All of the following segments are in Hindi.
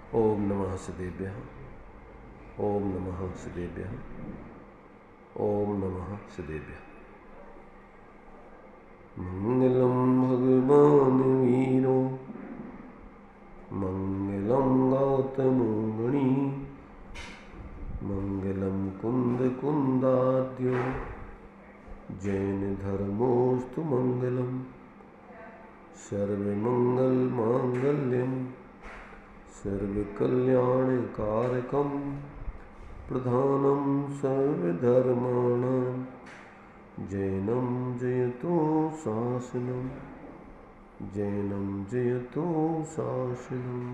ओम नमः सिद्धेभ्यः। ओम नमः सिद्धेभ्यः। ओम नमः सिद्धेभ्यः। मंगलम भगवान वीरो मंगलम गौतमो मणि मंगलम कुंद कुंदाद्यो जैन धर्मोस्तु मंगलम सर्वमंगल मांगल्यम सर्वकल्याणकारकं प्रधानं सर्वधर्माणां जैनं जयतु शासनं जैनं जयतु शासनम्।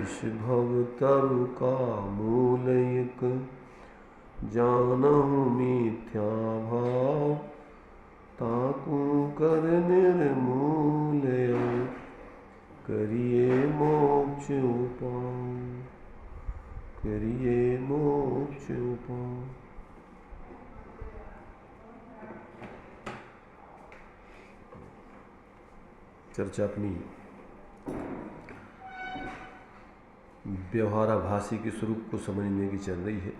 इस भवतरु का मूलयक जानहु मिथ्या भाव ताकू कर निर्मूलय करिए मोक्ष उपाय करिए मोक्ष उपाय। चर्चा अपनी व्यवहाराभासी के स्वरूप को समझने की चल रही है।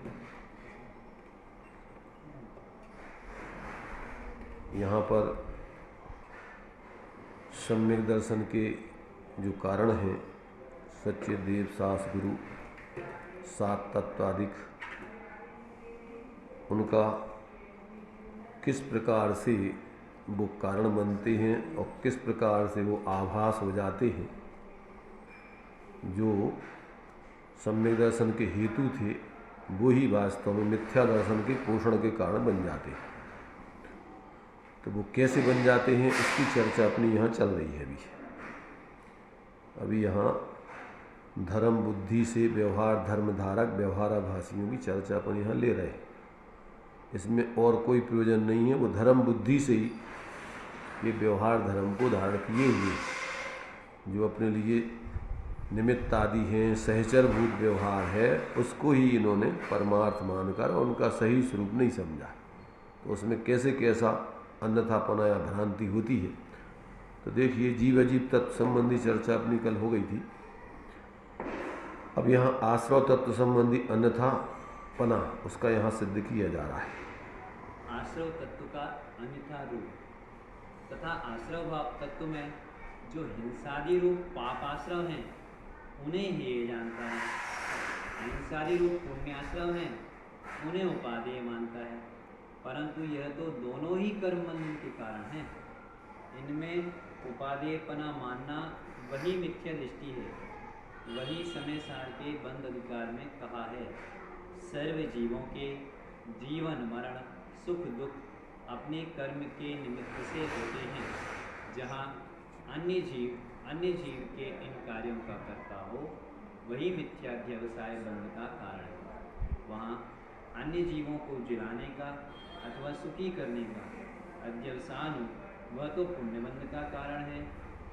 यहाँ पर सम्यक दर्शन के जो कारण हैं, सच्चे देव सास गुरु सात तत्वाधिक, उनका किस प्रकार से वो कारण बनते हैं और किस प्रकार से वो आभास हो जाते हैं, जो सम्यक दर्शन के हेतु थे वो ही वास्तव में मिथ्या दर्शन के पोषण के कारण बन जाते हैं। तो वो कैसे बन जाते हैं इसकी चर्चा अपनी यहाँ चल रही है। अभी यहाँ धर्म बुद्धि से व्यवहार धर्मधारक व्यवहाराभासियों की चर्चा अपन यहाँ ले रहे हैं। इसमें और कोई प्रयोजन नहीं है। वो धर्म बुद्धि से ही ये व्यवहार धर्म को धारण किए हुए जो अपने लिए निमित्त आदि हैं, सहचरभूत व्यवहार है, उसको ही इन्होंने परमार्थ मानकर उनका सही स्वरूप नहीं समझा। तो उसमें कैसे कैसा अन्यथापना या भ्रांति होती है। तो देखिए, जीव अजीव तत्व संबंधी चर्चा अपनी कल हो गई थी। अब यहाँ आश्रव तत्व संबंधी अन्यथापना उसका यहाँ सिद्ध किया जा रहा है। आश्रव तत्व का अन्यथा रूप तथा आश्रव भाव तत्व में जो हिंसादि रूप पापाश्रव हैं उन्हें हेय जानता है, हिंसादि रूप पुण्याश्रव हैं उन्हें उपादेय मानता है। परंतु यह तो दोनों ही कर्म बंधन के कारण हैं। इनमें उपादेयपना मानना वही मिथ्या दृष्टि है। वही समय सार के बंध अधिकार में कहा है, सर्व जीवों के जीवन मरण सुख दुख अपने कर्म के निमित्त से होते हैं। जहाँ अन्य जीव के इन कार्यों का कर्ता हो वही मिथ्याध्यवसाय बंध का कारण है। वहाँ अन्य जीवों को जिलाने का अथवा सुखी करने का अध्यवसान वह तो पुण्यबंध का कारण है,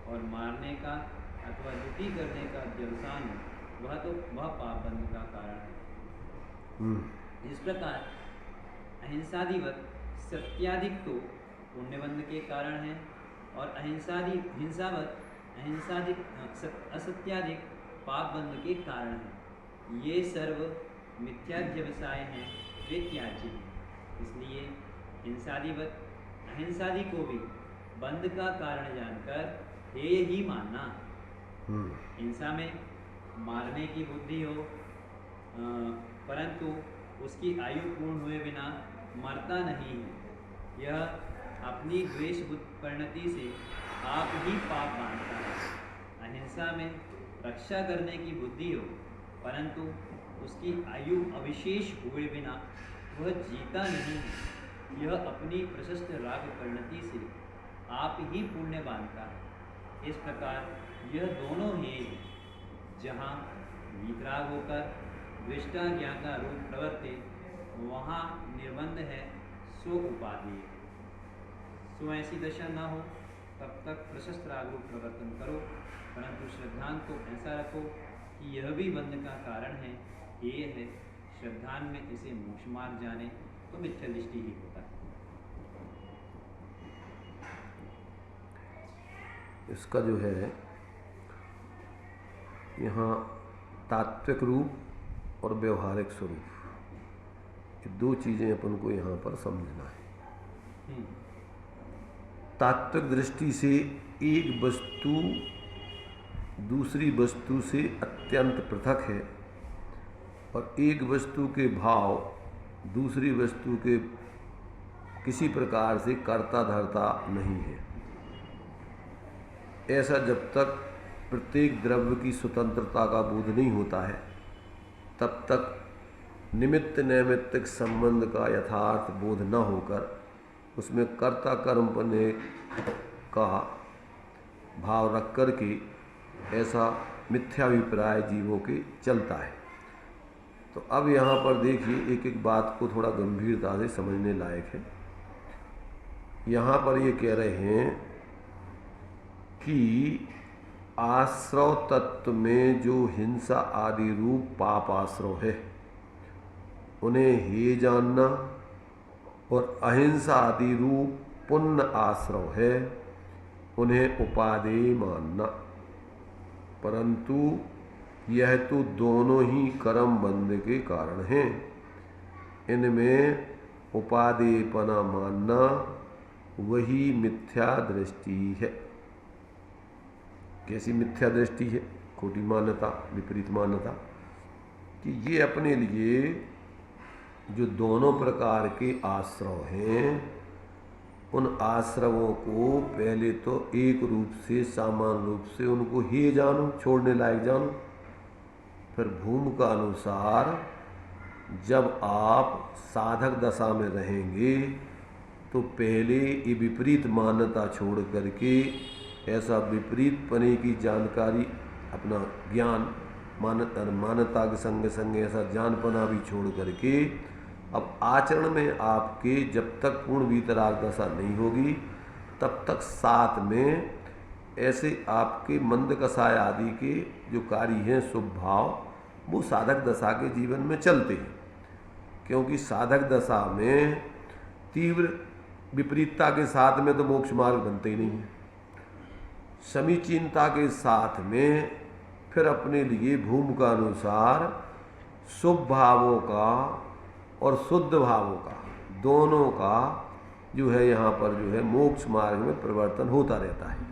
और मारने का अथवा दुखी करने का अध्यवसान वह पापबंध का कारण है। इस प्रकार अहिंसादिवत सत्याधिक तो पुण्यबंध के कारण है, और हिंसावत असत्याधिक पापबंध के कारण है। ये सर्व मिथ्याध्यवसाय हैं, वे त्याज्य हैं। इसलिए हिंसादिवत अहिंसादि को भी बंध का कारण जानकर हेय ही मानना। हिंसा में मारने की बुद्धि हो, परंतु उसकी आयु पूर्ण हुए बिना मरता नहीं है। यह अपनी द्वेषभूत परिणति से आप ही पाप मानता है। अहिंसा में रक्षा करने की बुद्धि हो, परंतु उसकी आयु अविशेष हुए बिना वह जीता नहीं है। यह अपनी प्रशस्त राग परिणति से आप ही पुण्य बांधता है। इस प्रकार यह दोनों ही जहाँ वीतराग होकर दृष्टा ज्ञाता रूप प्रवर्ते वहाँ निर्बंध है, सो उपाधि। सो ऐसी दशा न हो तब तक प्रशस्त राग रूप प्रवर्तन करो, परंतु श्रद्धांत को ऐसा रखो कि यह भी बंध का कारण है। ये है श्रद्धान में इसे मोक्ष मार्ग जाने तो मिथ्या दृष्टि ही होता है। इसका जो है यहाँ तात्विक रूप और व्यवहारिक स्वरूप, ये दो चीज़ें अपन को यहाँ पर समझना है। तात्विक दृष्टि से एक वस्तु दूसरी वस्तु से अत्यंत पृथक है और एक वस्तु के भाव दूसरी वस्तु के किसी प्रकार से कर्ता धर्ता नहीं है। ऐसा जब तक प्रत्येक द्रव्य की स्वतंत्रता का बोध नहीं होता है तब तक निमित्त नैमित्तिक संबंध का यथार्थ बोध न होकर उसमें कर्ता कर्मपने का भाव रख कर के ऐसा मिथ्याभिप्राय जीवों के चलता है। तो अब यहाँ पर देखिए एक एक बात को थोड़ा गंभीरता से समझने लायक है। यहाँ पर ये कह रहे हैं कि आश्रव तत्व में जो हिंसा आदि रूप पाप आश्रव है उन्हें हे जानना और अहिंसा आदि रूप पुण्य आश्रव है उन्हें उपादेय मानना। परंतु यह तो दोनों ही कर्म बंध के कारण हैं। इनमें उपादेयपना मानना वही मिथ्या दृष्टि है। कैसी मिथ्या दृष्टि है? खोटी मान्यता, विपरीत मान्यता कि ये अपने लिए जो दोनों प्रकार के आश्रव हैं उन आश्रवों को पहले तो एक रूप से सामान्य रूप से उनको ही जानो, छोड़ने लायक जानो। फिर भूमि का अनुसार जब आप साधक दशा में रहेंगे तो पहले ये विपरीत मान्यता छोड़ करके ऐसा विपरीत पने की जानकारी, अपना ज्ञान मान्यता के संग संग ऐसा जानपना भी छोड़ करके अब आचरण में आपके जब तक पूर्ण वीतराग दशा नहीं होगी तब तक साथ में ऐसे आपके मंद कषाय आदि के जो कार्य हैं शुभ भाव वो साधक दशा के जीवन में चलते हैं। क्योंकि साधक दशा में तीव्र विपरीतता के साथ में तो मोक्ष मार्ग बनते ही नहीं है। समीचीनता के साथ में फिर अपने लिए भूमि का अनुसार शुभ भावों का और शुद्ध भावों का दोनों का जो है यहाँ पर जो है मोक्ष मार्ग में परिवर्तन होता रहता है।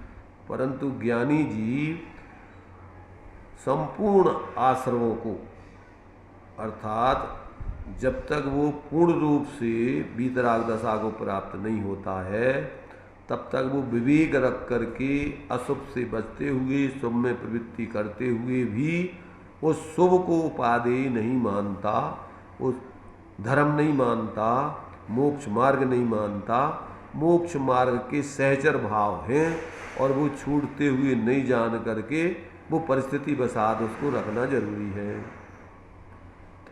परंतु ज्ञानी जीव संपूर्ण आश्रवों को अर्थात जब तक वो पूर्ण रूप से वीतराग दशा को प्राप्त नहीं होता है तब तक वो विवेक रख करके अशुभ से बचते हुए शुभ में प्रवृत्ति करते हुए भी उस शुभ को उपादेय नहीं मानता, उस धर्म नहीं मानता, मोक्ष मार्ग नहीं मानता। मोक्ष मार्ग के सहचर भाव हैं और वो छूटते हुए नहीं जान करके वो परिस्थिति बसात उसको रखना जरूरी है।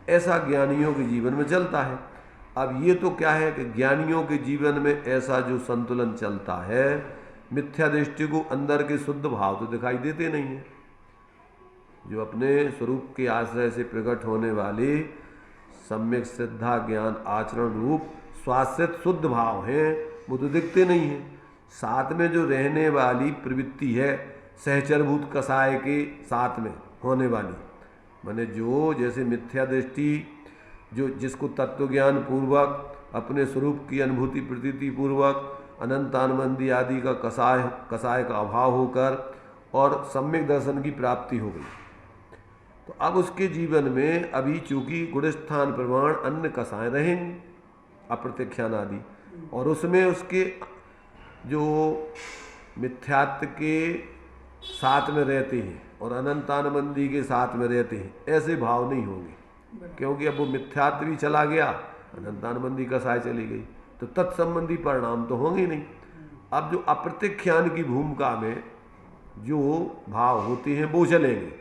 ऐसा ज्ञानियों के जीवन में चलता है। अब ये तो क्या है कि ज्ञानियों के जीवन में ऐसा जो संतुलन चलता है, मिथ्या दृष्टि को अंदर के शुद्ध भाव तो दिखाई देते नहीं है। जो अपने स्वरूप के आश्रय से प्रकट होने वाले सम्यक श्रद्धा ज्ञान आचरण रूप स्वाश्रित शुद्ध भाव हैं वो तो दिखते नहीं हैं। साथ में जो रहने वाली प्रवृत्ति है सहचरभूत कसाय के साथ में होने वाली, माने जो जैसे मिथ्या दृष्टि जो जिसको तत्व ज्ञान पूर्वक अपने स्वरूप की अनुभूति प्रतीति पूर्वक अनंतानुबंधी आदि का कसाय का अभाव होकर और सम्यक दर्शन की प्राप्ति हो गई, तो अब उसके जीवन में अभी चूंकि गुणस्थान प्रमाण अन्य कसाय रहेंगे अप्रत्यक्षान आदि, और उसमें उसके जो मिथ्यात्व के साथ में रहते हैं और अनंतानुबंधी के साथ में रहते हैं ऐसे भाव नहीं होंगे। क्योंकि अब वो मिथ्यात्व भी चला गया, अनंतानुबंधी कसाय चली गई, तो तत्संबंधी परिणाम तो होंगे नहीं। अब जो अप्रत्यक्षान की भूमिका में जो भाव होते हैं वो चलेंगे,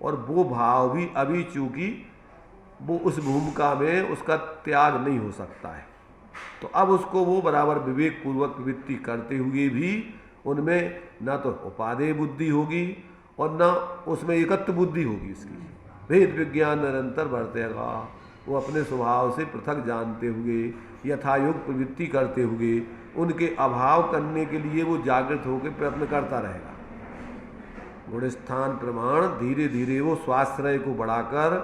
और वो भाव भी अभी चूंकि वो उस भूमिका में उसका त्याग नहीं हो सकता है, तो अब उसको वो बराबर विवेक पूर्वक प्रवृत्ति करते हुए भी उनमें न तो उपादेय बुद्धि होगी और न उसमें एकत्व बुद्धि होगी। इसकी भेद विज्ञान निरंतर बढ़तेगा। वो अपने स्वभाव से पृथक जानते हुए यथायोग प्रवृत्ति करते हुए उनके अभाव करने के लिए वो जागृत होकर प्रयत्न करता रहेगा। गुणस्थान प्रमाण धीरे धीरे वो स्वाश्रय को बढ़ाकर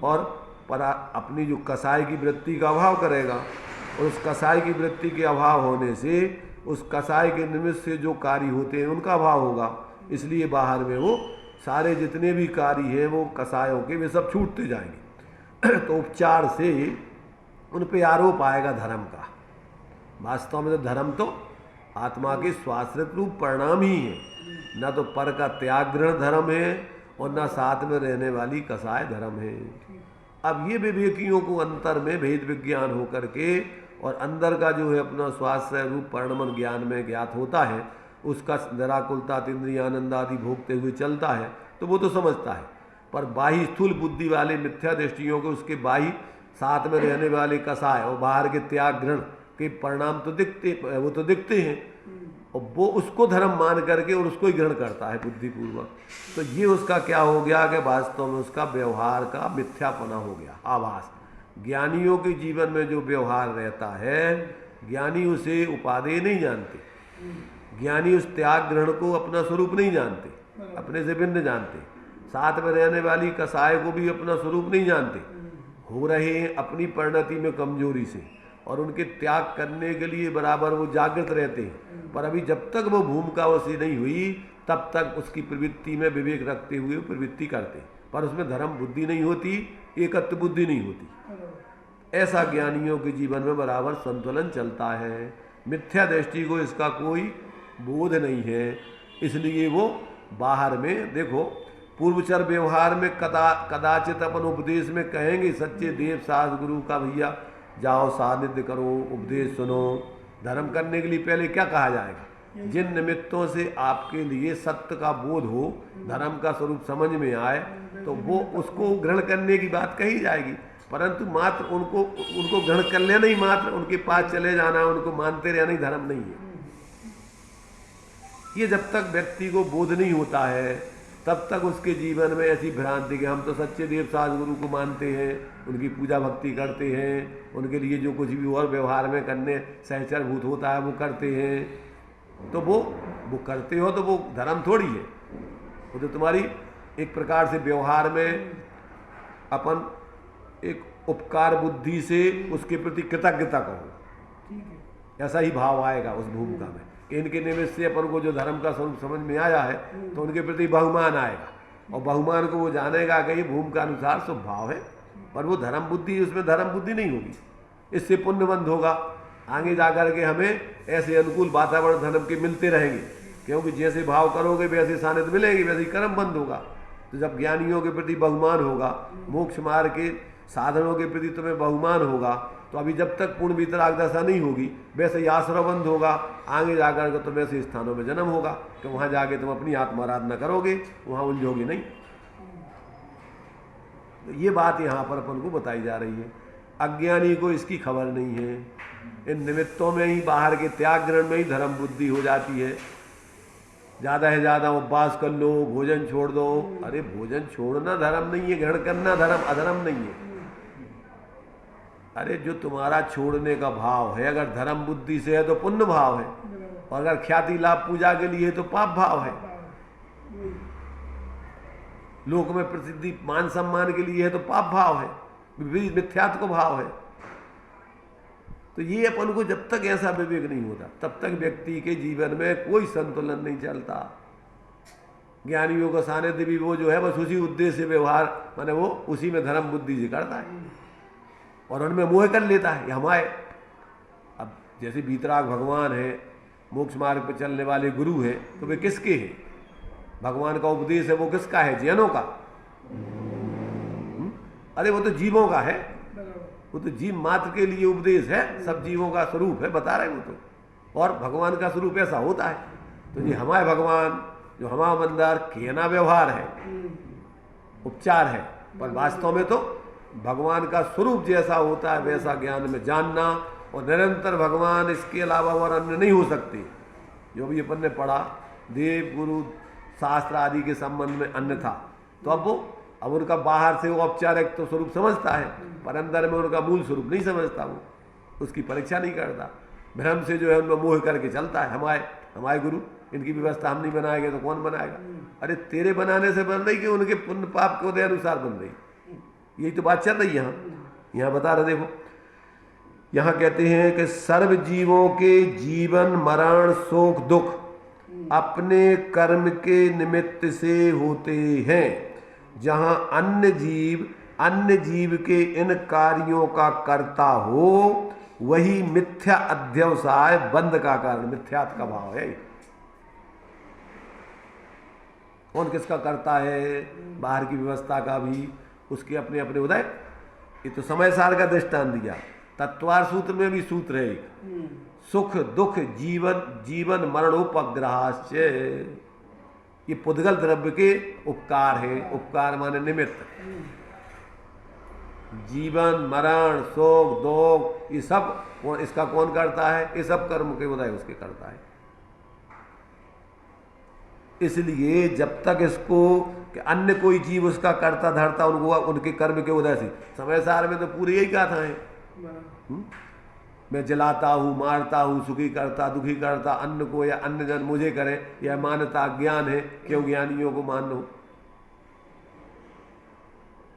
और अपनी जो कसाय की वृत्ति का अभाव करेगा, और उस कसाय की वृत्ति के अभाव होने से उस कसाय के निमित्त से जो कार्य होते हैं उनका अभाव होगा। इसलिए बाहर में वो सारे जितने भी कार्य हैं वो कसायों के वे सब छूटते जाएंगे। तो उपचार से उन पे आरोप आएगा धर्म का। वास्तव में तो धर्म तो आत्मा के स्वाश्रित रूप परिणाम ही है, न तो पर का त्याग ग्रहण धर्म है और न साथ में रहने वाली कसाय धर्म है। अब ये विवेकियों को अंतर में भेद विज्ञान होकर के और अंदर का जो है अपना स्वास्थ्य रूप परिणमन ज्ञान में ज्ञात होता है, उसका निराकुलता इंद्रियानंद आदि भोगते हुए चलता है, तो वो तो समझता है। पर बाह्य स्थूल बुद्धि वाले मिथ्या दृष्टियों को उसके बाह्य साथ में रहने वाले कसाय और बाहर के त्याग ग्रहण के परिणाम तो दिखते हैं, और वो उसको धर्म मान करके और उसको ही ग्रहण करता है बुद्धिपूर्वक। तो ये उसका क्या हो गया कि वास्तव में उसका व्यवहार का मिथ्यापना हो गया, आभास। ज्ञानियों के जीवन में जो व्यवहार रहता है, ज्ञानी उसे उपादेय नहीं जानते, ज्ञानी उस त्याग ग्रहण को अपना स्वरूप नहीं जानते, अपने से भिन्न जानते। साथ में रहने वाली कसाय को भी अपना स्वरूप नहीं जानते, हो रहे हैं अपनी परिणति में कमजोरी से, और उनके त्याग करने के लिए बराबर वो जागृत रहते हैं। पर अभी जब तक वो भूमिका वैसी नहीं हुई तब तक उसकी प्रवृत्ति में विवेक रखते हुए प्रवृत्ति करते, पर उसमें धर्म बुद्धि नहीं होती, एकत्व बुद्धि नहीं होती। ऐसा ज्ञानियों के जीवन में बराबर संतुलन चलता है। मिथ्या दृष्टि को इसका कोई बोध नहीं है, इसलिए वो बाहर में देखो पूर्वचर व्यवहार में कदाचित अपन उपदेश में कहेंगे सच्चे देव सास गुरु का भैया जाओ सानिध्य करो, उपदेश सुनो। धर्म करने के लिए पहले क्या कहा जाएगा? जिन निमित्तों से आपके लिए सत्य का बोध हो, धर्म का स्वरूप समझ में आए, तो वो उसको ग्रहण करने की बात कही जाएगी। परंतु मात्र उनको ग्रहण कर लेना ही, मात्र उनके पास चले जाना, उनको मानते रहना ही धर्म नहीं है। ये जब तक व्यक्ति को बोध नहीं होता है तब तक उसके जीवन में ऐसी भ्रांति कि हम तो सच्चे देव सास गुरु को मानते हैं, उनकी पूजा भक्ति करते हैं, उनके लिए जो कुछ भी और व्यवहार में करने सहचरभूत होता है वो करते हैं। तो वो करते हो तो वो धर्म थोड़ी है, वो तो तुम्हारी एक प्रकार से व्यवहार में अपन एक उपकार बुद्धि से उसके प्रति कृतज्ञता कहो, ऐसा ही भाव आएगा उस भूमिका में। इनके निमित्त से अपन को जो धर्म का स्वरूप समझ में आया है तो उनके प्रति बहुमान आएगा, और बहुमान को वो जानेगा कि ये भूमिका अनुसार स्वभाव है, पर वो धर्म बुद्धि, उसमें धर्म बुद्धि नहीं होगी। इससे पुण्यबंध होगा, आगे जाकर के हमें ऐसे अनुकूल वातावरण धर्म के मिलते रहेंगे, क्योंकि जैसे भाव करोगे वैसे सानिध्य मिलेगी, वैसे ही कर्म बंद होगा। तो जब ज्ञानियों के प्रति बहुमान होगा, मोक्ष मार्ग के साधनों के प्रति तुम्हें बहुमान होगा, तो अभी जब तक पूर्ण वितराग दशा नहीं होगी वैसे ही आश्रय बंद होगा, आगे जाकर के तुम ऐसे स्थानों में जन्म होगा कि वहाँ जाके तुम अपनी आत्मा आराधना करोगे, वहाँ उलझोगे नहीं। तो ये बात यहाँ पर अपन को बताई जा रही है। अज्ञानी को इसकी खबर नहीं है, इन निमित्तों में ही, बाहर के त्याग ग्रहण में ही धर्म बुद्धि हो जाती है। ज़्यादा से ज़्यादा उपवास कर लो, भोजन छोड़ दो। अरे भोजन छोड़ना धर्म नहीं है, ग्रहण करना धर्म अधर्म नहीं है। अरे जो तुम्हारा छोड़ने का भाव है, अगर धर्म बुद्धि से है तो पुण्य भाव है, और अगर ख्याति लाभ पूजा के लिए है तो पाप भाव है। लोक में प्रसिद्धि मान सम्मान के लिए है तो पाप भाव है, मिथ्यात्व भाव है। तो ये अपन को जब तक ऐसा विवेक नहीं होता तब तक व्यक्ति के जीवन में कोई संतुलन नहीं चलता। ज्ञानियों का सानिध्य भी वो जो है बस उसी उद्देश्य से व्यवहार, माने वो उसी में धर्म बुद्धि से करता है और उनमें मोह कर लेता है हमारे। अब जैसे वीतराग भगवान है, मोक्ष मार्ग पर चलने वाले गुरु हैं, तो वे किसके हैं? भगवान का उपदेश है वो किसका है? जैनों का। अरे वो तो जीवों का है, वो तो जीव मात्र के लिए उपदेश है, सब जीवों का स्वरूप है, बता रहे वो तो। और भगवान का स्वरूप ऐसा होता है। तो ये हमारे भगवान जो हमारा मंदिर केना व्यवहार है, उपचार है, पर वास्तव में तो भगवान का स्वरूप जैसा होता है वैसा ज्ञान में जानना, और निरंतर भगवान इसके अलावा और अन्य नहीं हो सकते। जो भी अपन ने पढ़ा देव गुरु शास्त्र आदि के संबंध में अन्य था, तो अब उनका बाहर से वो औपचारिक तो स्वरूप समझता है, पर अंदर में उनका मूल स्वरूप नहीं समझता, वो उसकी परीक्षा नहीं करता, भ्रम से जो है उनमें मोह करके चलता है। हमारे गुरु इनकी व्यवस्था हम नहीं बनाएंगे तो कौन बनाएगा? अरे तेरे बनाने से बन रही कि उनके पुण्य पाप के उदय अनुसार बन रही? यही तो बात चल रही है। यहाँ बता रहे, देखो यहाँ कहते हैं कि सर्व जीवों के जीवन मरण सुख दुख अपने कर्म के निमित्त से होते हैं। जहाँ अन्य जीव के इन कार्यों का कर्ता हो, वही मिथ्या अध्यवसाय बंध का कारण, मिथ्यात्व का भाव है। कौन किसका करता है? बाहर की व्यवस्था का भी, उसके अपने अपने उदय। ये तो समय सार का दृष्टांत दिया। तत्वार सूत्र में भी सूत्र है एक, सुख दुख जीवन मरणोपग्रहाश्च। ये पुद्गल द्रव्य के उपकार है। उपकार माने निमित्त। जीवन मरण शोक दुख ये सब इसका कौन करता है? ये सब कर्म के उदय उसके करता है। इसलिए जब तक इसको कि अन्य कोई जीव उसका करता धरता, उनको उनके कर्म के उदय से, समय सार में तो पूरी यही गाथा है। मैं जलाता हूँ, मारता हूँ, सुखी करता दुखी करता, अन्न को या अन्य जन मुझे करे, यह मान्यता ज्ञान है। क्यों ज्ञानियों को मान लो?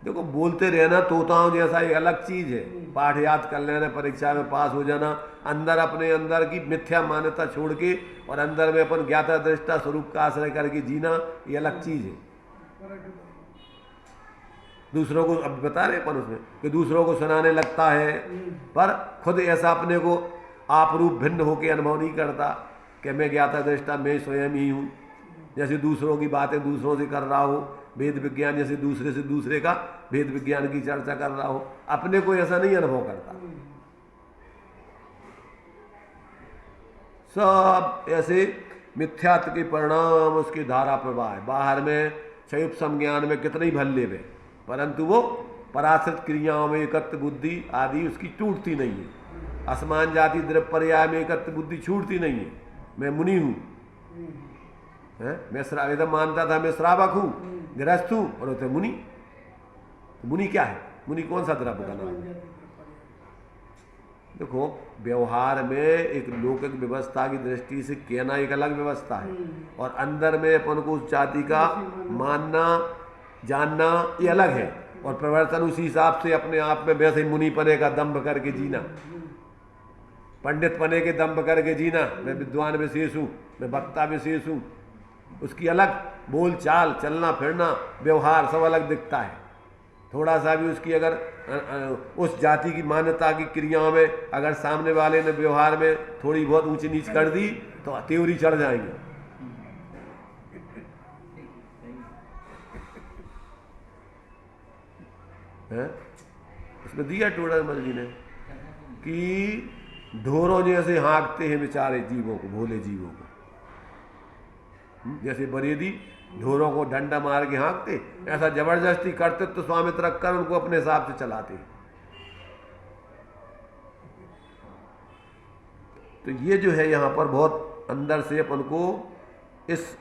देखो बोलते रहना तोताओं जैसा एक अलग चीज है, पाठ याद कर लेना, परीक्षा में पास हो जाना, अंदर अपने अंदर की मिथ्या मान्यता छोड़ के और अंदर में अपन ज्ञाता दृष्टा स्वरूप का आश्रय करके जीना, ये अलग चीज है। दूसरों को अब बता रहे अपन उसमें कि दूसरों को सुनाने लगता है, पर खुद ऐसा अपने को आप रूप भिन्न होकर अनुभव नहीं करता कि मैं ज्ञाता दृष्टा मैं स्वयं ही हूँ। जैसे दूसरों की बातें दूसरों से कर रहा हो, वेद विज्ञान जैसे दूसरे से दूसरे का वेद विज्ञान की चर्चा कर रहा हो, अपने को ऐसा नहीं अनुभव करता। सब ऐसे मिथ्यात्व के परिणाम उसकी धारा प्रवाह है। बाहर में क्षयुप संज्ञान में कितने ही भल्ले में, परंतु वो पराश्रित क्रियाओं में एकत्व बुद्धि आदि उसकी टूटती नहीं है। असमान जाति द्रव्य पर्याय में एकत्व बुद्धि छूटती नहीं है। मैं मुनि हूँ, मैं श्रावेदम मानता था मैं श्रावक हूँ, गृहस्थ हूँ, और होते मुनि। मुनि क्या है? मुनि कौन सा द्रव्य का नाम है? देखो व्यवहार में एक लौकिक व्यवस्था की दृष्टि से कहना एक अलग व्यवस्था है, और अंदर में अपन को उस जाति का मानना जानना ये अलग है, और प्रवर्तन उसी हिसाब से अपने आप में वैसे मुनि पने का दंभ करके जीना, पंडित पने के दंभ करके जीना, मैं विद्वान विशेष हूँ, मैं वक्ता विशेष हूँ, उसकी अलग बोल चाल चलना फिरना व्यवहार सब अलग दिखता है। थोड़ा सा भी उसकी अगर उस जाति की मान्यता की क्रियाओं में अगर सामने वाले ने व्यवहार में थोड़ी बहुत ऊंची नीच कर दी तो त्योरी चढ़ जाएंगे। उसमें दिया टोडरमल जी ने कि ढोरों जैसे हाँकते हैं बेचारे जीवों को, भोले जीवों को। जैसे बरेदी ढोरों को डंडा मार के हाँकते, ऐसा जबरदस्ती कर्तृत्व स्वामित्व रखकर उनको अपने हिसाब से चलाते। तो ये जो है यहाँ पर बहुत अंदर से अपन को इस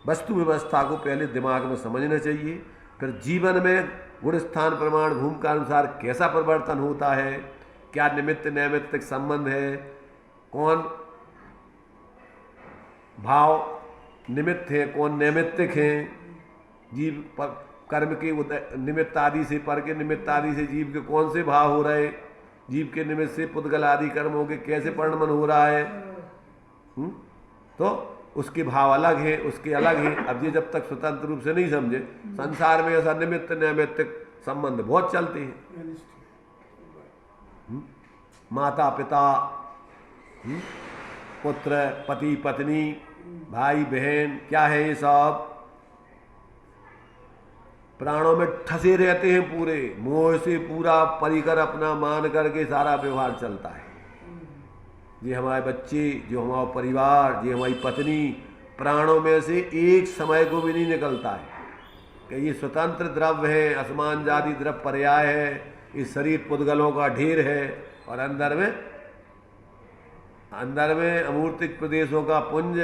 वस्तु व्यवस्था को पहले दिमाग में समझना चाहिए। फिर जीवन में गुण स्थान प्रमाण भूमिका अनुसार कैसा परिवर्तन होता है, क्या निमित्त नैमित्तिक संबंध है, कौन भाव निमित्त है कौन नैमित्तिक है, जीव पर कर्म के निमित्त आदि से पर के निमित्त आदि से जीव के कौन से भाव हो रहे, जीव के निमित्त से पुद्गल आदि कर्मों के कैसे परिणमन हो रहा है, तो उसके भाव अलग है, उसके अलग है। अब ये जब तक स्वतंत्र रूप से नहीं समझे, संसार में ऐसा निमित्त नैमित्तिक संबंध बहुत चलते हैं। माता पिता, पुत्र पति पत्नी, भाई बहन, क्या है ये सब प्राणों में ठसे रहते हैं, पूरे मोह से पूरा परिकर अपना मान करके सारा व्यवहार चलता है। ये हमारे बच्चे, जो हमारा परिवार, ये हमारी पत्नी, प्राणों में से एक समय को भी नहीं निकलता है कि ये स्वतंत्र द्रव्य है, असमान जाति द्रव्य पर्याय है, इस शरीर पुद्गलों का ढेर है, और अंदर में अमूर्तिक प्रदेशों का पुंज,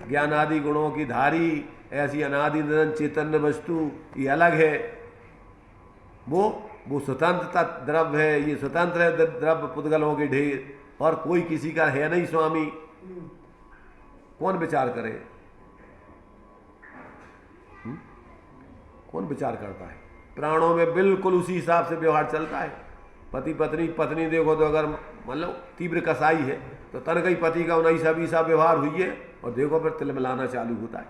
ज्ञानादि गुणों की धारी, ऐसी अनादि निरंतर चैतन्य वस्तु ये अलग है। वो स्वतंत्रता द्रव्य है, ये स्वतंत्र है द्रव्य पुद्गलों के ढेर, और कोई किसी का है नहीं स्वामी। कौन विचार करे? कौन विचार करता है? प्राणों में बिल्कुल उसी हिसाब से व्यवहार चलता है। पति पत्नी, पत्नी देखो तो अगर मतलब तीव्र कसाई है तो तन गई पति का उन्हीं सब ही सब व्यवहार हुई है, और देखो फिर तिल मिलाना चालू होता है।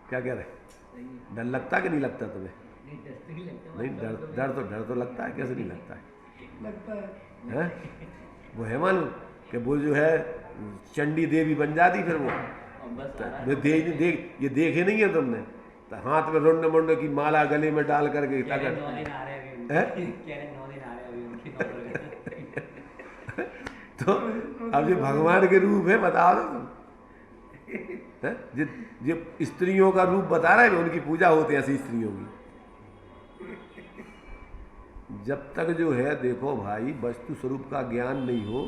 क्या कह रहे? डर लगता कि नहीं लगता तुम्हें? नहीं, डर तो लगता है, कैसे नहीं लगता है? लगता है। वो है मालूम कि वो जो है चंडी देवी बन जाती फिर वो ये देखे नहीं है तुमने? तो हाथ में रुंड मुंड की माला गले में डाल करके तो अब ये भगवान के रूप है, बताओ तुम। जो स्त्रियों का रूप बता रहे हैं, उनकी पूजा होती है ऐसी स्त्रियों की। जब तक जो है देखो भाई वस्तु स्वरूप का ज्ञान नहीं हो,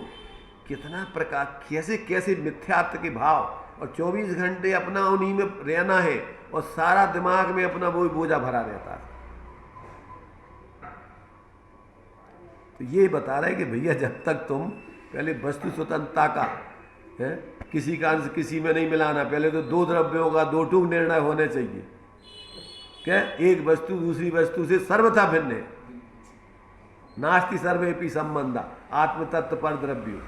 कितना प्रकार कैसे कैसे मिथ्यात्व के भाव, और 24 घंटे अपना उन्हीं में रहना है, और सारा दिमाग में अपना वो बोझा भरा रहता है। तो ये बता रहे कि भैया जब तक तुम पहले वस्तु स्वतंत्रता का है, किसी का अंश किसी में नहीं मिलाना, पहले तो दो द्रव्यों का दो टूक निर्णय होने चाहिए। क्या? एक वस्तु दूसरी वस्तु से सर्वथा भिन्न है। नास्ति सर्वेपि संबंधा आत्म तत्व पर द्रव्यो,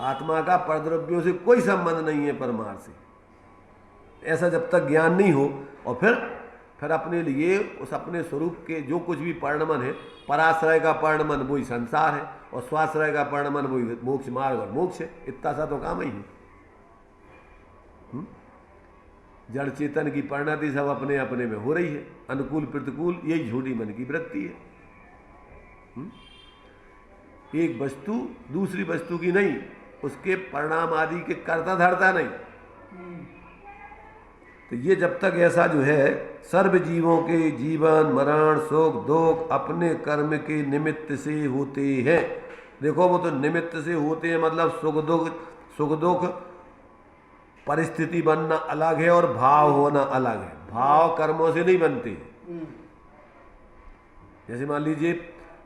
आत्मा का परद्रव्यों से कोई संबंध नहीं है परमार्थ से। ऐसा जब तक ज्ञान नहीं हो, और फिर अपने लिए उस अपने स्वरूप के जो कुछ भी परिणमन है, पराश्रय का परिणमन वही संसार है, और स्वाश्रय का परिणमन वही मोक्ष मार्ग और मोक्ष है। इतना सा तो काम ही है। जड़ चेतन की परिणति सब अपने अपने में हो रही है, अनुकूल प्रतिकूल, यही झूठी मन की वृत्ति है। एक वस्तु दूसरी वस्तु की नहीं, उसके परिणाम आदि के कर्ता धरता नहीं। तो ये जब तक ऐसा जो है सर्व जीवों के जीवन मरण सुख दुख अपने कर्म के निमित्त से होते हैं। देखो वो तो निमित्त से होते हैं, मतलब सुख दुख परिस्थिति बनना अलग है और भाव होना अलग है। भाव कर्मों से नहीं बनते। जैसे मान लीजिए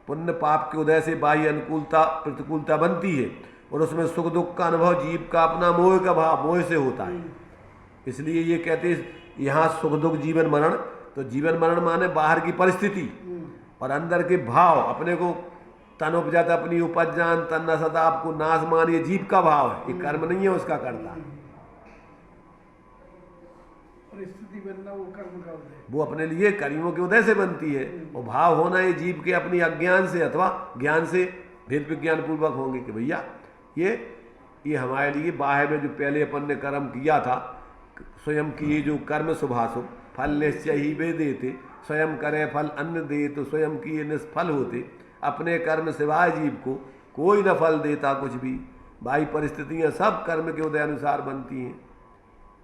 पुण्य पाप के उदय से बाह्य अनुकूलता प्रतिकूलता बनती है, और उसमें सुख दुख का अनुभव जीव का अपना मोह का भाव मोह से होता है। इसलिए ये कहते हैं यहाँ सुख दुख जीवन मरण, तो जीवन मरण माने बाहर की परिस्थिति, और अंदर के भाव अपने को तन उपजत अपनी उपज जान तन न सदा आपको नाश मान, ये जीव का भाव है, ये कर्म नहीं है उसका करता। परिस्थिति बनना वो कर्म का उदय, वो अपने लिए कर्मों के उदय से बनती है, और भाव होना ये जीव के अपनी अज्ञान से अथवा ज्ञान से भेद विज्ञान पूर्वक होंगे कि भैया ये हमारे लिए बाहर में जो पहले अपन ने कर्म किया था, स्वयं किए जो कर्म शुभाशुभ फल निश्चय ही वे देते, स्वयं करे फल अन्न दे तो स्वयं किए निष्फल होते। अपने कर्म सिवाय जीव को कोई न फल देता कुछ भी। बाह्य परिस्थितियां सब कर्म के उदय अनुसार बनती हैं,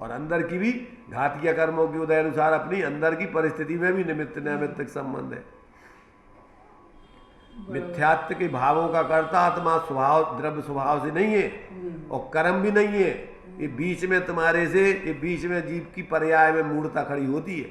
और अंदर की भी घातीय कर्मों के उदय अनुसार अपनी अंदर की परिस्थिति में भी निमित्त नैमित्तिक संबंध है। मिथ्यात्व के भावों का कर्ता आत्मा स्वभाव द्रव्य स्वभाव से नहीं है, और कर्म भी नहीं है। ये बीच में तुम्हारे से ये बीच में जीव की पर्याय में मूढ़ता खड़ी होती है।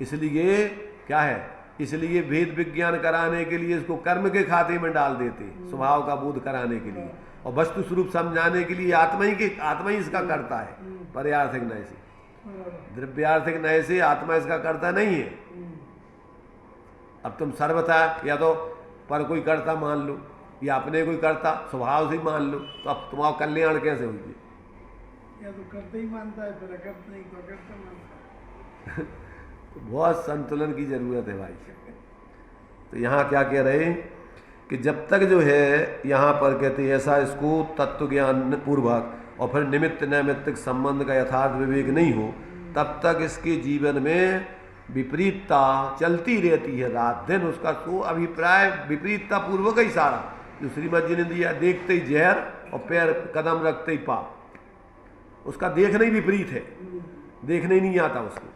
इसलिए क्या है, इसलिए भेद विज्ञान कराने के लिए इसको कर्म के खाते में डाल देते, स्वभाव का बोध कराने के लिए, और वस्तु स्वरूप समझाने के लिए आत्मा ही इसका करता है, पर्यार्थिक नय से। द्रव्यार्थिक नय से आत्मा इसका करता नहीं है। अब तुम सर्वथा या तो पर कोई करता मान लो, या अपने कोई करता स्वभाव से ही मान लो, तो अब तुम्हारा कल्याण कैसे होगी? या तो करते ही मानता है, फिर अकर्ता नहीं तो अकर्ता मानता है। बहुत संतुलन की जरूरत है भाई। तो यहाँ क्या कह रहे हैं कि जब तक जो है यहाँ पर कहते हैं ऐसा इसको तत्व ज्ञान पूर्वक और फिर निमित्त नैमित्तिक संबंध का यथार्थ विवेक नहीं हो, तब तक इसके जीवन में विपरीतता चलती रहती है। रात दिन उसका सो अभिप्राय विपरीतता पूर्वक ही सारा, जो श्रीमद जी ने दिया, देखते ही जहर और पैर कदम रखते ही पाप, उसका देखना ही विपरीत है, देखने ही नहीं आता उसको।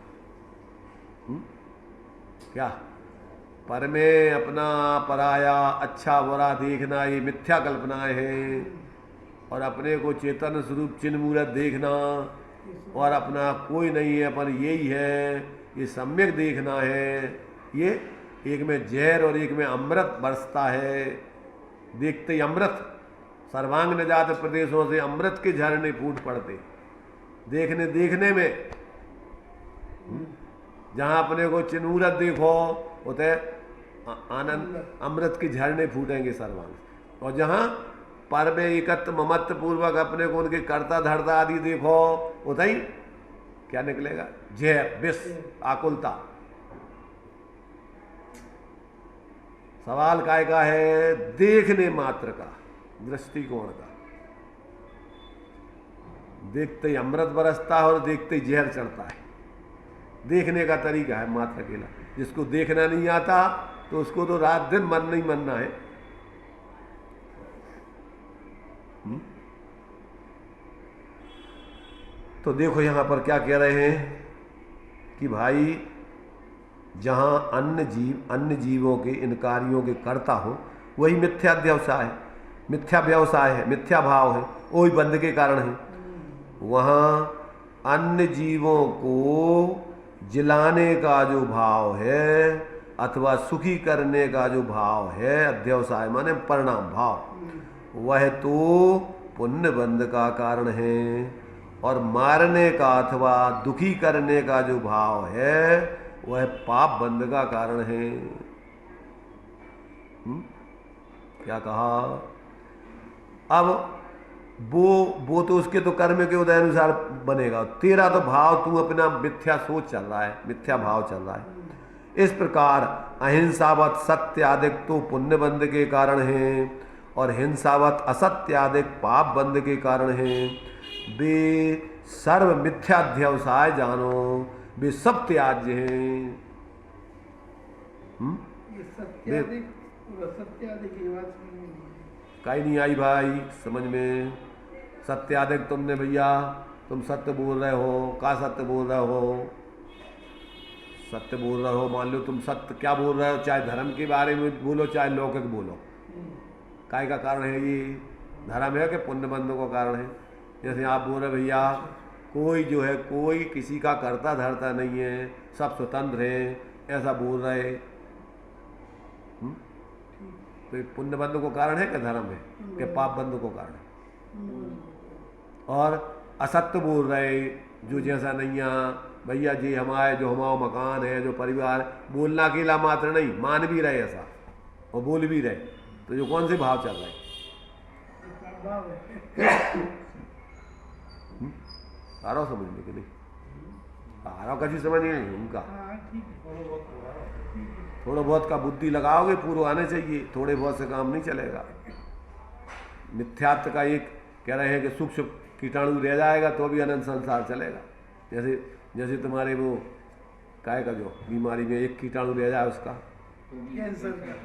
क्या पर में अपना पराया अच्छा बुरा देखना, ये मिथ्या कल्पनाएं हैं, और अपने को चेतन स्वरूप चिन्ह मूर्त देखना, और अपना कोई नहीं है अपन यही है, ये सम्यक देखना है। ये एक में जहर और एक में अमृत बरसता है, देखते ही अमृत सर्वांग न जात प्रदेशों से अमृत के झरने फूट पड़ते। देखने देखने में जहां अपने को चिनूरत देखो उते आनंद अमृत के झरने फूटेंगे सर्वांग। और जहां पर्व एकत्र ममत्व पूर्वक अपने को उनके कर्ता धर्ता आदि देखो उते ही क्या निकलेगा? जय विष आकुलता। सवाल काय का है? देखने मात्र का, दृष्टिकोण का। देखते ही अमृत बरसता है और देखते ही जहर चढ़ता है। देखने का तरीका है मात्र अकेला। जिसको देखना नहीं आता तो उसको तो रात दिन मरना ही मरना है। तो देखो यहां पर क्या कह रहे हैं कि भाई जहां अन्य जीवों के इन कार्यों के कर्ता हो वही मिथ्या व्यवसाय है, मिथ्या व्यवसाय है, मिथ्या भाव है, वही बंध के कारण है। वहां अन्य जीवों को जिलाने का जो भाव है अथवा सुखी करने का जो भाव है, अध्यवसाय माने परिणाम भाव, वह तो पुण्य बंध का कारण है। और मारने का अथवा दुखी करने का जो भाव है वह पाप बंध का कारण है। क्या कहा? अब वो तो उसके तो कर्म के उदय अनुसार बनेगा। तेरा तो भाव तू अपना मिथ्या सोच चल रहा है, मिथ्या भाव चल रहा है। इस प्रकार अहिंसावत सत्यादिक तो पुण्य बंध के कारण है और हिंसावत असत्यादिक पाप बंध के कारण है। वे सर्व मिथ्याध्यवसाय जानो, वे सब त्याज्य हैं। ये सत्याधिक और असत्याधिक की बात समझ में नहीं आई। काई नहीं आई भाई समझ में? सत्याधिक तुमने भैया तुम सत्य बोल रहे हो, का सत्य बोल रहे हो? सत्य बोल रहे हो, मान लो तुम सत्य क्या बोल रहे हो, चाहे धर्म के बारे में बोलो चाहे लौकिक बोलो। काय का कारण है ये? धर्म है कि पुण्य बंधु का कारण है? जैसे आप बोल रहे भैया कोई जो है कोई किसी का करता धरता नहीं है, सब स्वतंत्र हैं, ऐसा बोल रहे। तो पुण्य बंधु को कारण है कि धर्म है कि पाप बंधु को कारण है? और असत्य बोल रहे जो जैसा नहीं है भैया जी हमारे जो हमारा मकान है जो परिवार, बोलना अकेला मात्र नहीं, मान भी रहे ऐसा और बोल भी रहे। तो जो कौन से भाव चल रहे? आ रहा समझ में कि नहीं? आ रहा कभी समझ नहीं उनका। थोड़ा बहुत का बुद्धि लगाओगे पूरा आने चाहिए, थोड़े बहुत से काम नहीं चलेगा। मिथ्यात्व का एक कह रहे हैं कि सूक्ष्म कीटाणु रह जाएगा तो भी अनंत संसार चलेगा। जैसे तुम्हारे वो काय का जो बीमारी में एक कीटाणु रह जाए उसका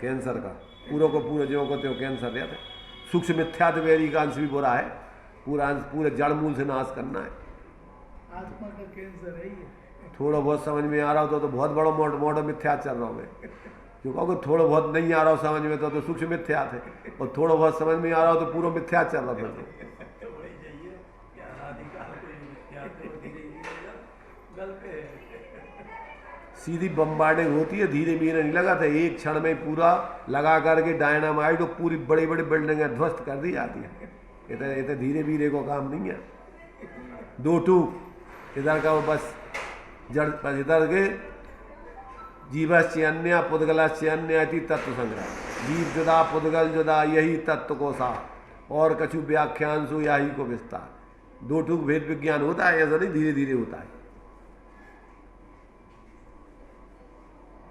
कैंसर का पूरा को पूरे जो को तो कैंसर रहता है। सूक्ष्म मिथ्यात्व वेरी का अंश भी बुरा है, पूरा अंश पूरे जड़ मूल से नाश करना है। आत्मा का कैंसर है ये। थोड़ा बहुत समझ में आ रहा हो तो बहुत बड़ा मोटा मिथ्यात चल रहा हूँ मैं। जो कहोगे थोड़ा बहुत नहीं आ रहा हो समझ में तो सूक्ष्म मिथ्यात है, और थोड़ा बहुत समझ में आ रहा हो तो पूरा मिथ्यात चल रहा फिर। सीधी बम्बार्डिंग होती है, धीरे धीरे नहीं लगा था, एक क्षण में पूरा लगा करके डायनामाइट और पूरी बड़ी बड़ी बिल्डिंगें ध्वस्त कर दी जाती है। इतने धीरे धीरे को काम नहीं है। दो टूक इधर का वो बस जड़ इधर के जीवस्य अन्य पुद्गलस्य अन्य इति तत्व संग्रह, जीव जुदा पुद्गल जुदा यही तत्व को सा और कछु व्याख्यांशु यही को विस्तार। दो टूक भेद विज्ञान होता है, ऐसा नहीं धीरे धीरे होता है।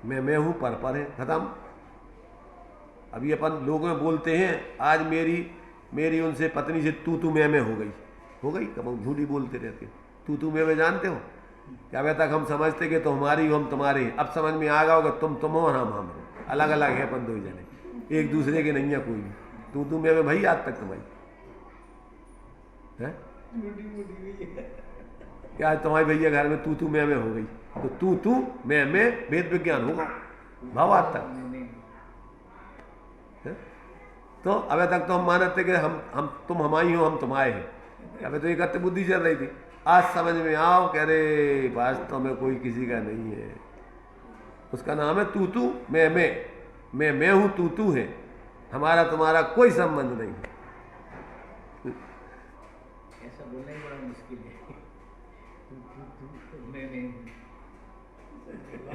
मैं हूं पर है खत्म। अभी अपन लोगों में बोलते हैं आज मेरी उनसे पत्नी से तू मैं हो गई कब झूठी बोलते रहते। तू मैं जानते हो क्या? अभी तक हम समझते कि तो हमारी हो हम तुम्हारे, अब समझ में आ गया होगा तुम हो हम हो, अलग अलग है अपन दो जने, एक दूसरे के नहीं है कोई भी। तू मैं भाई आज तक तुम्हारी है क्या? तुम्हारे भैया घर में तू मैं हो गई तो तू मैं वेद विज्ञान होगा भाव आज तक है? तो अभी तक तो हम मानते कि हम तुम हमारी हो हम तुम्हारे हैं। अबे तो एक अत्य बुद्धि चल रही थी, आज समझ में आओ कह रहे वास्तव में कोई किसी का नहीं है। उसका नाम है तू मैं हूं तू है, हमारा तुम्हारा कोई संबंध नहीं है। बोलना ही बड़ा मुश्किल है। नहीं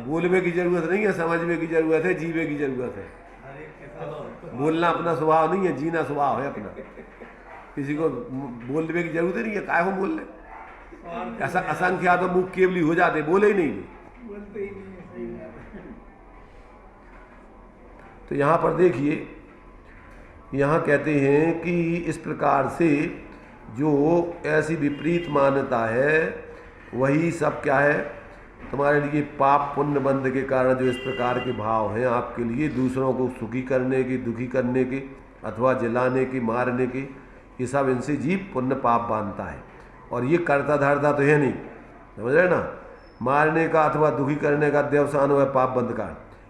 बोलने की जरूरत नहीं है, समझने की जरूरत है, जीवे की जरूरत है। हर एक के साथ बोलना अपना स्वभाव नहीं है, जीना स्वभाव है अपना। किसी को बोलने की जरूरत नहीं है, काय हो बोल ले। ऐसा असंख्या तो मुख केवली हो जाते, बोले ही नहीं। बोलते ही नहीं है, सही बात है। तो यहाँ पर देखिए, यहाँ कहते हैं कि इस प्रकार से जो ऐसी विपरीत मान्यता है वही सब क्या है, तुम्हारे लिए पाप पुण्य बंध के कारण जो इस प्रकार के भाव हैं आपके लिए, दूसरों को सुखी करने के, दुखी करने के, अथवा जलाने के, मारने के, ये सब इनसे जीव पुण्य पाप बांधता है। और ये करता धरता तो है नहीं, समझ रहे ना। मारने का अथवा दुखी करने का देवसान हुआ पाप बंध का।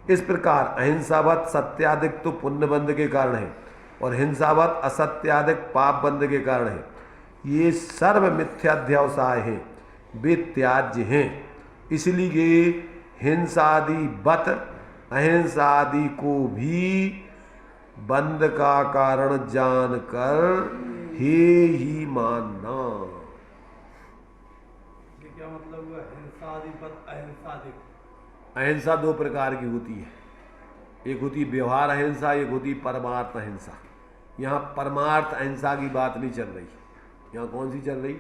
इस प्रकार अहिंसावत सत्याधिक तो पुण्य बंध के कारण है और हिंसावत असत्याधिक पाप बंध के कारण है। ये सर्व मिथ्याध्यवसाय हैं, वे त्याज्य हैं। इसलिए हिंसादि बत अहिंसादि को भी बंध का कारण जानकर हे ही मानना। ये क्या मतलब हुआ? हिंसाधिपत अहिंसाधिक। अहिंसा दो प्रकार की होती है, एक होती व्यवहार अहिंसा, एक होती परमार्थ अहिंसा। यहाँ परमार्थ अहिंसा की बात नहीं चल रही, यहाँ कौन सी चल रही?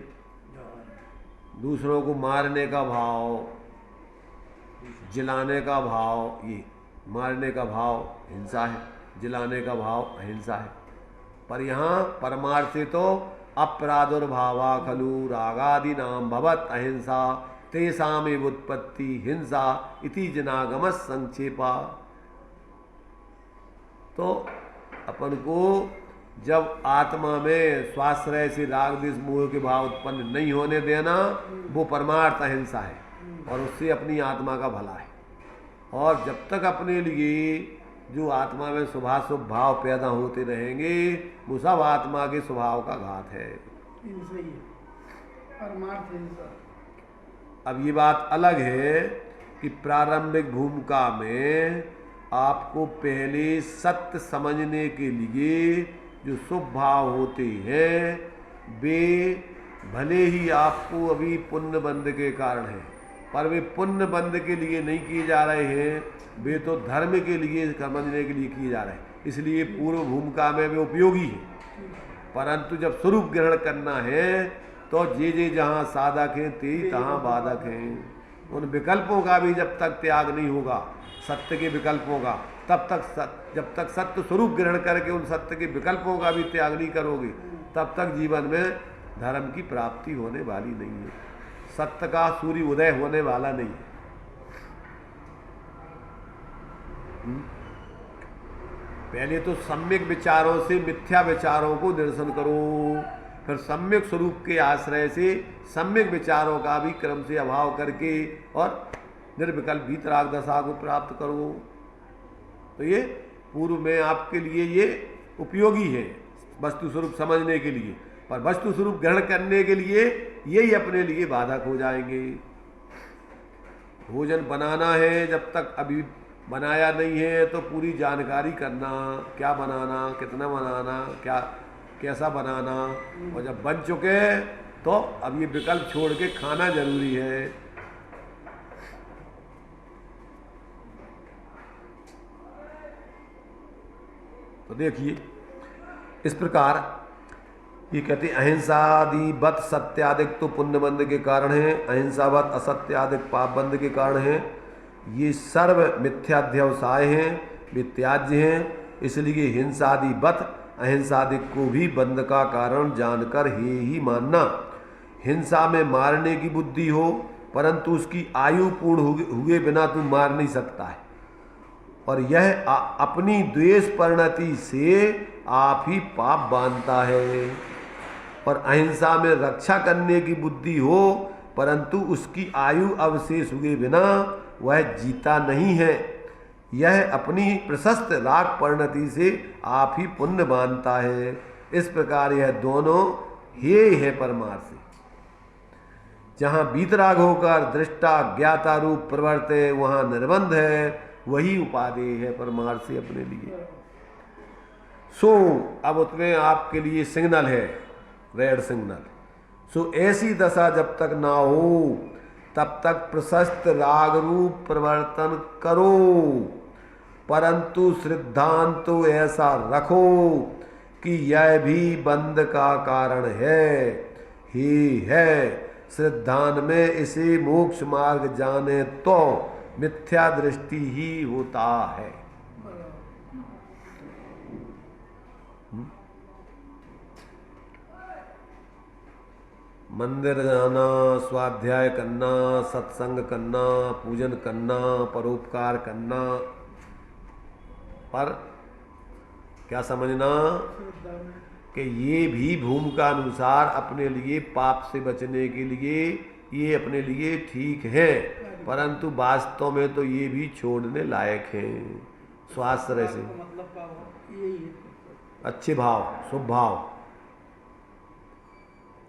दूसरों को मारने का भाव, जलाने का भाव, ये मारने का भाव हिंसा है, जलाने का भाव अहिंसा है। पर यहाँ परमार्थ से तो अपरादुर्भावा खलु रागादि नाम भवत अहिंसा तेषामेव उत्पत्ति हिंसा इति जनागम संक्षेपा। तो अपन को जब आत्मा में स्वाश्रय से राग द्वेष मोह के भाव उत्पन्न नहीं होने देना, वो परमार्थ अहिंसा है और उससे अपनी आत्मा का भला है। और जब तक अपने लिए जो आत्मा में शुभाशुभ भाव पैदा होते रहेंगे, वो सब आत्मा के स्वभाव का घात है। हिंसा ही है, परमार्थ हिंसा। अब ये बात अलग है कि प्रारंभिक भूमिका में आपको पहले सत्य समझने के लिए जो शुभ भाव होते हैं वे भले ही आपको अभी पुण्य बंध के कारण है, पर वे पुण्य बंध के लिए नहीं किए जा रहे हैं, वे तो धर्म के लिए समझने के लिए किए जा रहे हैं। इसलिए पूर्व भूमिका में वे उपयोगी हैं। परंतु जब स्वरूप ग्रहण करना है तो जे जे जहाँ साधक हैं ते तहाँ बाधक हैं। उन विकल्पों का भी जब तक त्याग नहीं होगा, सत्य के विकल्पों का, तब तक जब तक सत्य स्वरूप ग्रहण करके उन सत्य के विकल्पों का भी त्याग नहीं करोगे, तब तक जीवन में धर्म की प्राप्ति होने वाली नहीं है। सत्य का सूर्य उदय होने वाला नहीं है। पहले तो सम्यक विचारों से मिथ्या विचारों को निरसन करो, फिर सम्यक स्वरूप के आश्रय से सम्यक विचारों का भी क्रम से अभाव करके और निर्विकल्प वीतराग दशा को प्राप्त करो। तो ये पूर्व में आपके लिए ये उपयोगी है वस्तु स्वरूप समझने के लिए, पर वस्तु स्वरूप ग्रहण करने के लिए यही अपने लिए बाधक हो जाएंगे। भोजन बनाना है, जब तक अभी बनाया नहीं है तो पूरी जानकारी करना, क्या बनाना, कितना बनाना, क्या कैसा बनाना, और जब बन चुके तो अब ये विकल्प छोड़ के खाना जरूरी है। तो देखिए इस प्रकार ये कहते अहिंसादि बत सत्यादिक तो पुण्य बंध के कारण है, अहिंसावत असत्यादिक पाप बंध के कारण है। ये सर्व मिथ्याध्यवसाय हैं, वे त्याज्य हैं। इसलिए हिंसादि बत अहिंसादिक को भी बंध का कारण जानकर ही मानना। हिंसा में मारने की बुद्धि हो, परंतु उसकी आयु पूर्ण हुए बिना तू मार नहीं सकता है, और यह अपनी द्वेष परिणति से आप ही पाप बांधता है। और अहिंसा में रक्षा करने की बुद्धि हो, परंतु उसकी आयु अवशेष हुए बिना वह जीता नहीं है। यह अपनी प्रशस्त राग परिणति से आप ही पुण्य बांधता है। इस प्रकार यह दोनों हे है परमार्थ से। जहाँ वीतराग होकर दृष्टा ज्ञाता रूप प्रवर्ते वहाँ निर्बंध है, वही उपादेय है परमार्थ से अपने लिए। सो अब उसमें आपके लिए सिग्नल है, रेड सिग्नल। सो ऐसी दशा जब तक ना हो तब तक प्रशस्त राग रूप प्रवर्तन करो, परंतु सिद्धांत तो ऐसा रखो कि यह भी बंध का कारण ही है। सिद्धांत में इसे मोक्ष मार्ग जाने तो मिथ्या दृष्टि ही होता है। मंदिर जाना, स्वाध्याय करना, सत्संग करना, पूजन करना, परोपकार करना, पर क्या समझना श्रद्धा में कि ये भी भूमिका अनुसार अपने लिए पाप से बचने के लिए ये अपने लिए ठीक है, परंतु वास्तव में तो ये भी छोड़ने लायक हैं। स्वास्थ्य से मतलब क्या हुआ? यही है। अच्छे भाव, शुभ भाव,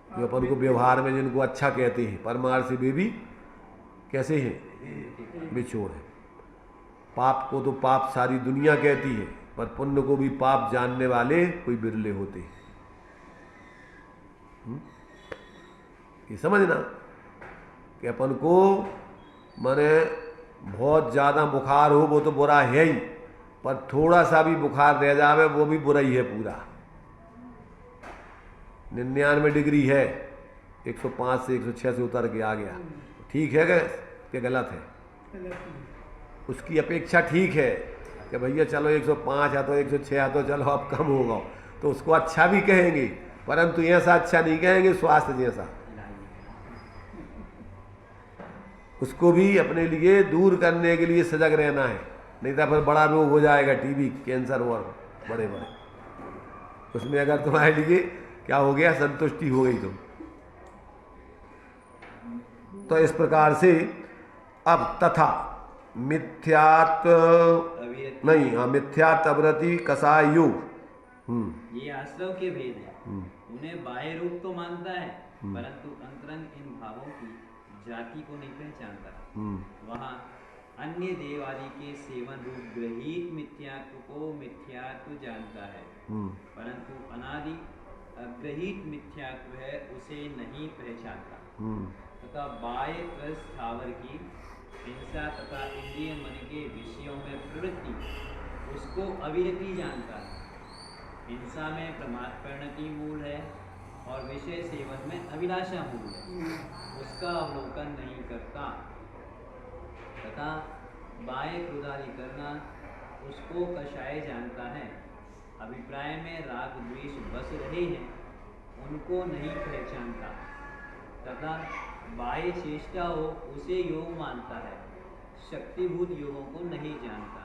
जो अपन को व्यवहार में जिनको अच्छा कहते हैं, परमार्थ से वे भी कैसे हैं? बिछोड़ है। पाप को तो पाप सारी दुनिया कहती है, पर पुण्य को भी पाप जानने वाले कोई बिरले होते हैं। ये समझना कि अपन को माने बहुत ज़्यादा बुखार हो वो तो बुरा है ही, पर थोड़ा सा भी बुखार रह जावे वो भी बुरा ही है पूरा। 99 डिग्री है, 105 से 106 से उतर के आ गया, ठीक है कि गलत है? गलत नहीं। उसकी अपेक्षा ठीक है कि भैया चलो 105 या तो 106 या तो चलो अब कम होगा, तो उसको अच्छा भी कहेंगे, परंतु ऐसा अच्छा नहीं कहेंगे स्वास्थ्य जैसा। उसको भी अपने लिए दूर करने के लिए सजग रहना है, नहीं तो फिर बड़ा रोग हो जाएगा, टीबी, कैंसर और बड़े बड़े। उसमें अगर तुम्हारे लिए क्या हो गया, संतुष्टि हो गई तो इस प्रकार से अब तथा मिथ्यात नहीं, हाँ, मिथ्यात अवरति कसाय योग। ये आश्रव के भेद हैं। उन्हें बाह्य रूप तो मानता है, परंतु अंतरंग इन भावों की जाति को नहीं पहचानता। वहाँ अन्य देव आदि के सेवन रूप ग्रहित मिथ्यात्व को मिथ्यात्व जानता है, परंतु अनादि अग्रहित मिथ्यात्व है उसे नहीं पहचानता। तथा बाह्य स्थावर की हिंसा तथा इंद्रिय मन के विषयों में प्रवृत्ति उसको अविरति जानता है। हिंसा में प्रमाद परिणति मूल है और विषय सेवन में अभिलाषा मूल है, उसका अवलोकन नहीं करता। तथा बाह्य क्रोधादि करना उसको कषाय जानता है। अभिप्राय में राग द्वेष बस रहे हैं उनको नहीं पहचानता। तथा बाह्य चेष्टा हो उसे योग मानता है, शक्तिभूत योगों को नहीं जानता।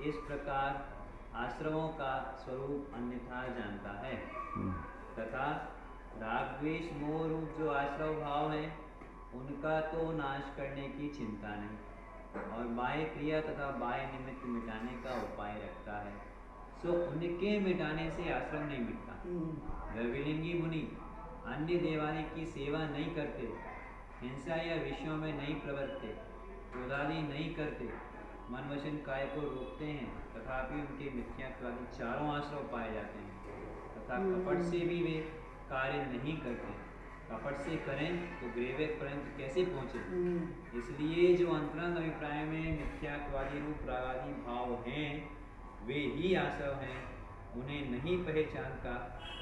इस प्रकार आश्रमों का स्वरूप अन्यथा जानता है। तथा राग द्वेष मोह रूप जो आश्रव भाव है उनका तो नाश करने की चिंता नहीं, और बाह्य क्रिया तथा बाह्य निमित्त मिटाने का उपाय रखता है। सो उनके मिटाने से आश्रम नहीं मिटता। द्रविलिंगी मुनि अन्य देवालय की सेवा नहीं करते, हिंसा या विषयों में नहीं प्रवर्तते, क्रोधादि नहीं करते, मन वचन काय को रोकते हैं, तथापि उनके मिथ्यात्वादि चारों आश्रव पाए जाते हैं। तथा कपट से भी वे कार्य नहीं करते। कपट से करें तो ग्रेवेक पर्यंत कैसे पहुँचे? इसलिए जो अंतरंग अभिप्राय में मिथ्यात्वादि रूप रागादि भाव हैं वे ही आश्रव हैं, उन्हें नहीं पहचानता,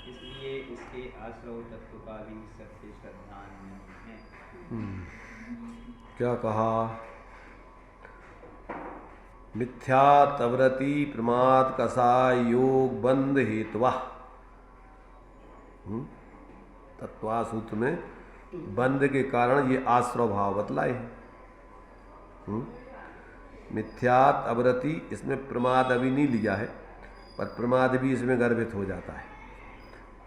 इसलिए इसके आश्रव तत्व का भी सत्य श्रद्धान नहीं है। क्या कहा? मिथ्यात अवरति प्रमाद कसाय योग बंध हेतवा। तत्वा सूत्र में बंध के कारण ये आश्रव भाव बतलाए हैं। मिथ्यात अवरति, इसमें प्रमाद अभी नहीं लिया है, पर प्रमाद भी इसमें गर्भित हो जाता है।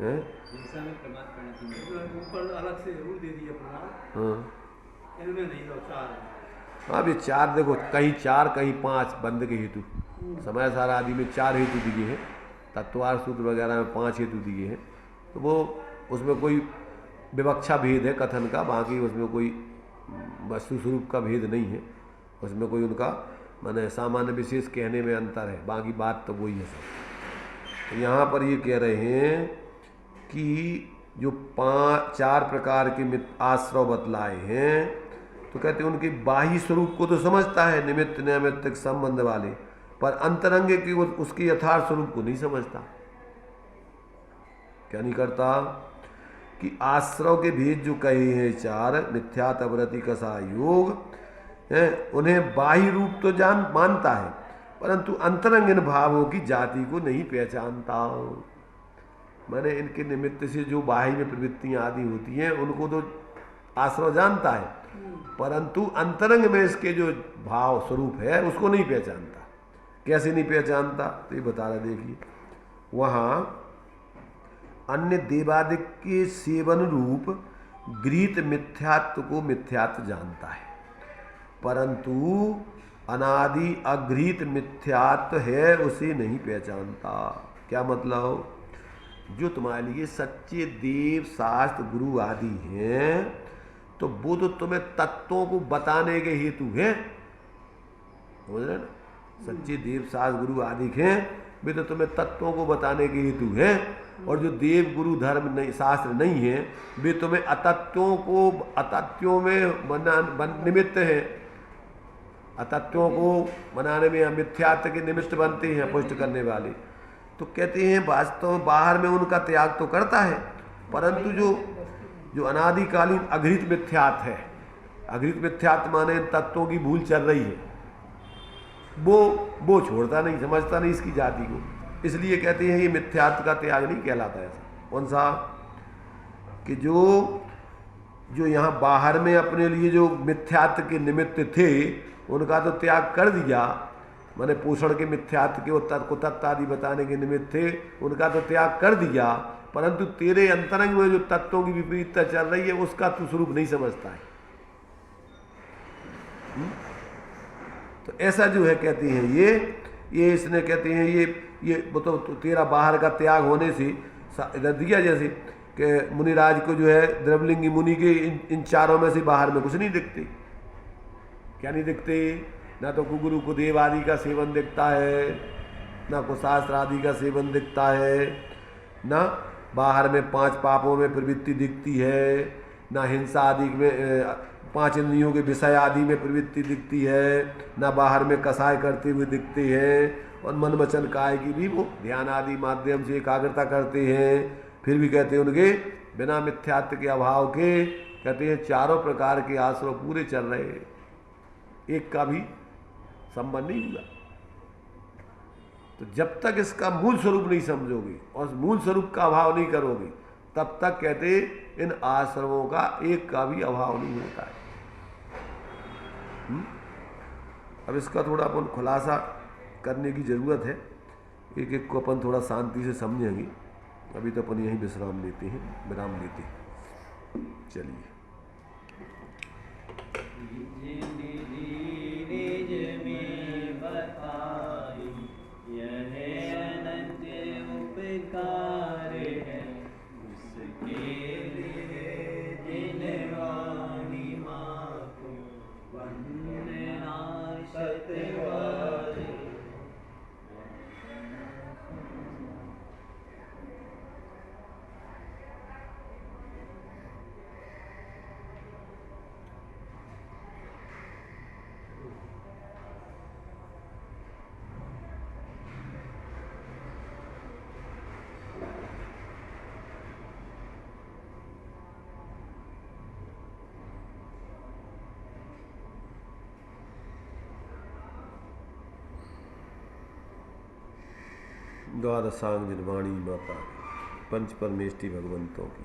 हिंसा में प्रमाद परिणति नहीं। ऊपर अलग से रूल दे दिया प्रमाद, हाँ, इनमें नहीं दो चार है। हाँ, अभी 4 देखो, कहीं 4 कहीं 5 बंध के हेतु। समय सारा आदि में 4 हेतु दिए हैं, तत्वार सूत्र वगैरह में 5 हेतु दिए हैं। तो वो उसमें कोई विवक्षा भेद है कथन का, बाकी उसमें कोई वस्तु स्वरूप का भेद नहीं है। उसमें कोई उनका माने सामान्य विशेष कहने में अंतर है, बाकी बात तो वही है सब। तो यहाँ पर ये कह रहे हैं कि जो 4 प्रकार के आश्रव बतलाए हैं, तो कहते हैं उनके बाह्य स्वरूप को तो समझता है, निमित्त नैमित्तिक संबंध वाले, पर अंतरंग की उसके यथार्थ स्वरूप को नहीं समझता। क्या नहीं करता कि आश्रव के भेद जो कहे हैं 4, मिथ्यात्व वृत्ति कसा योग है, उन्हें बाह्य रूप तो मानता है, परंतु अंतरंगिन भावों की जाति को नहीं पहचानता। मैंने इनके निमित्त से जो बाह्य में प्रवृत्तियां आदि होती हैं उनको तो आश्रव जानता है, परंतु अंतरंग में इसके जो भाव स्वरूप है उसको नहीं पहचानता। कैसे नहीं पहचानता, तो ये बता रहा, देखिए वहाँ अन्य देवादिक के सेवन रूप गृहीत मिथ्यात्व को मिथ्यात्व जानता है, परंतु अनादि अगृहीत मिथ्यात्व है उसे नहीं पहचानता। क्या मतलब, जो तुम्हारे लिए सच्चे देव शास्त्र गुरु आदि हैं, तो वो तो तुम्हें तत्वों को बताने के हेतु हैं, समझ रहे ना। सच्चे देव शास्त्र गुरु आदि हैं, वे तो तुम्हें तत्वों को बताने के हेतु हैं, और जो देव गुरु धर्म नहीं शास्त्र नहीं है, वे तुम्हें अतत्वों को अतत्वों में निमित्त हैं, अतत्वों को बनाने में मिथ्यात्व के निमित्त बनते हैं, पुष्ट करने वाले। तो कहते हैं वास्तव में बाहर में उनका त्याग तो करता है, परंतु जो अनादिकालीन अघृत मिथ्यात्व है, अघृत मिथ्यात्व माने तत्वों की भूल चल रही है, वो छोड़ता नहीं, समझता नहीं इसकी जाति को। इसलिए कहते हैं ये मिथ्यात्व का त्याग नहीं कहलाता ऐसा। कौन सा, कि जो यहाँ बाहर में अपने लिए जो मिथ्यात्व के निमित्त थे उनका तो त्याग कर दिया, माने पोषण के मिथ्यात्व के को तत्व आदि बताने के निमित्त थे उनका तो त्याग कर दिया, परंतु तेरे अंतरंग में जो तत्वों की विपरीतता चल रही है उसका तू स्वरूप नहीं समझता है। तो ऐसा जो है कहते हैं ये इसने कहते हैं ये वो तो तेरा बाहर का त्याग होने से इधर दिया, जैसे कि मुनिराज को जो है द्रवलिंगी मुनि के इन 4 में से बाहर में कुछ नहीं दिखते। क्या नहीं दिखते, ना तो गुरु को देव आदि का सेवन दिखता है, ना को शास्त्र आदि का सेवन दिखता है, ना बाहर में 5 पापों में प्रवृत्ति दिखती है, ना हिंसा आदि में 5 इंद्रियों के विषय आदि में प्रवृत्ति दिखती है, ना बाहर में कसाय करते हुए दिखते हैं, और मन वचन काय की भी वो ध्यान आदि माध्यम से एकाग्रता करते हैं। फिर भी कहते हैं उनके बिना मिथ्यात्व के अभाव के कहते हैं 4 प्रकार के आश्रव पूरे चल रहे हैं, एक का भी संबंध नहीं हुआ। तो जब तक इसका मूल स्वरूप नहीं समझोगे और मूल स्वरूप का अभाव नहीं करोगे, तब तक कहते इन आश्रमों का एक का भी अभाव नहीं होता है। अब इसका थोड़ा अपन खुलासा करने की ज़रूरत है, एक एक को अपन थोड़ा शांति से समझेंगे। अभी तो अपन यहीं विराम लेते हैं। चलिए। द्वादशांग निर्वाणी माता पंच परमेष्टि भगवंतों की।